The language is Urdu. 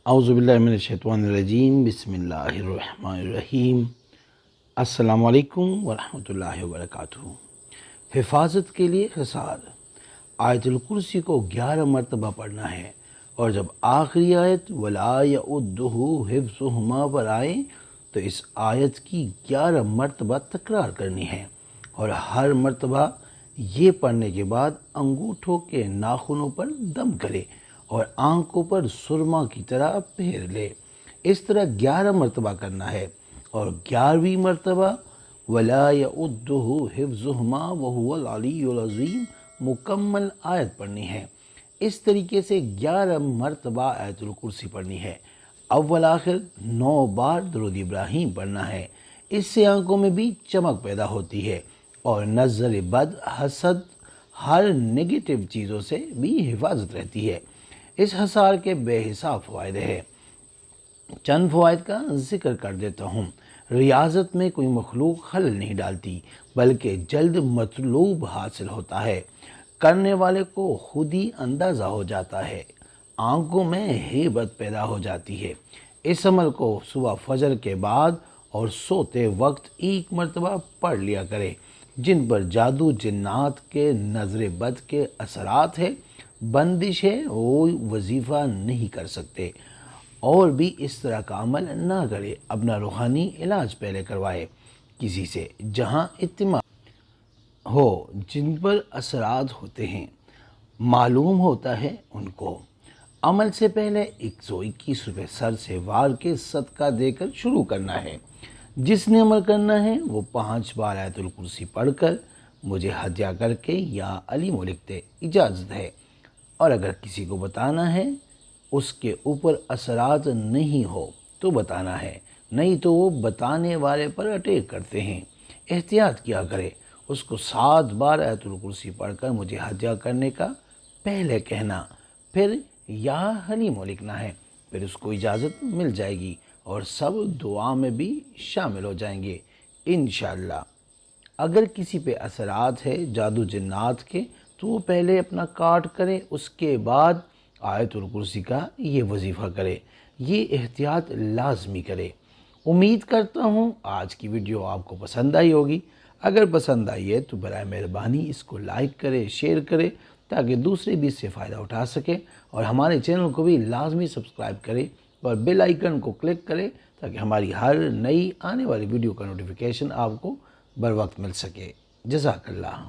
اعوذ باللہ من الشیطان الرجیم، بسم اللہ الرحمن الرحیم۔ السلام علیکم ورحمۃ اللہ وبرکاتہ۔ حفاظت کے لیے حصار۔ آیت الکرسی کو 11 مرتبہ پڑھنا ہے، اور جب آخری آیت وَلَا يَؤُدُّهُ حِفْظُهُمَا پر آئے تو اس آیت کی 11 مرتبہ تکرار کرنی ہے، اور ہر مرتبہ یہ پڑھنے کے بعد انگوٹھوں کے ناخنوں پر دم کرے اور آنکھوں پر سرما کی طرح پھیر لے۔ اس طرح 11 مرتبہ کرنا ہے، اور 11ویں مرتبہ وَلَا يَؤُدُّهُ حِفْظُهُمَا وَهُوَ الْعَلِيُّ الْعَظِيمُ مکمل آیت پڑھنی ہے۔ اس طریقے سے 11 مرتبہ آیت الکرسی پڑھنی ہے۔ اول آخر 9 بار درود ابراہیم پڑھنا ہے۔ اس سے آنکھوں میں بھی چمک پیدا ہوتی ہے، اور نظر بد، حسد، ہر نگیٹو چیزوں سے بھی حفاظت رہتی ہے۔ اس حصار کے بے حساب فوائد ہیں۔ چند فوائد کا ذکر کر دیتا ہوں۔ ریاضت میں کوئی مخلوق خلل نہیں ڈالتی، بلکہ جلد مطلوب حاصل ہوتا ہے۔ کرنے والے کو خود ہی اندازہ ہو جاتا ہے۔ آنکھوں میں ہیبت پیدا ہو جاتی ہے۔ اس عمل کو صبح فجر کے بعد اور سوتے وقت 1 مرتبہ پڑھ لیا کرے۔ جن پر جادو جنات کے نظر بد کے اثرات ہیں، بندش ہے، وہ وظیفہ نہیں کر سکتے، اور بھی اس طرح کا عمل نہ کرے۔ اپنا روحانی علاج پہلے کروائے کسی سے جہاں اعتماد ہو، جن پر اثرات ہوتے ہیں معلوم ہوتا ہے ان کو۔ عمل سے پہلے 121 روپے سر سے وار کے صدقہ دے کر شروع کرنا ہے۔ جس نے عمل کرنا ہے وہ 5 بار آیت الکرسی پڑھ کر مجھے ہدیہ کر کے یا علیم لکھتے، اجازت ہے۔ اور اگر کسی کو بتانا ہے، اس کے اوپر اثرات نہیں ہو تو بتانا ہے، نہیں تو وہ بتانے والے پر اٹیک کرتے ہیں۔ احتیاط کیا کرے۔ اس کو 7 بار آیت الکرسی پڑھ کر مجھے ہدیہ کرنے کا پہلے کہنا، پھر یا حلیم لکھنا ہے، پھر اس کو اجازت مل جائے گی، اور سب دعا میں بھی شامل ہو جائیں گے انشاءاللہ۔ اگر کسی پہ اثرات ہے جادو جنات کے، تو وہ پہلے اپنا کاٹ کرے، اس کے بعد آیت الکرسی کا یہ وظیفہ کرے۔ یہ احتیاط لازمی کرے۔ امید کرتا ہوں آج کی ویڈیو آپ کو پسند آئی ہوگی۔ اگر پسند آئی ہے تو برائے مہربانی اس کو لائک کرے، شیئر کرے، تاکہ دوسرے بھی اس سے فائدہ اٹھا سکے، اور ہمارے چینل کو بھی لازمی سبسکرائب کرے اور بیل آئیکن کو کلک کرے، تاکہ ہماری ہر نئی آنے والی ویڈیو کا نوٹیفیکیشن آپ کو بر وقت مل سکے۔ جزاک اللہ۔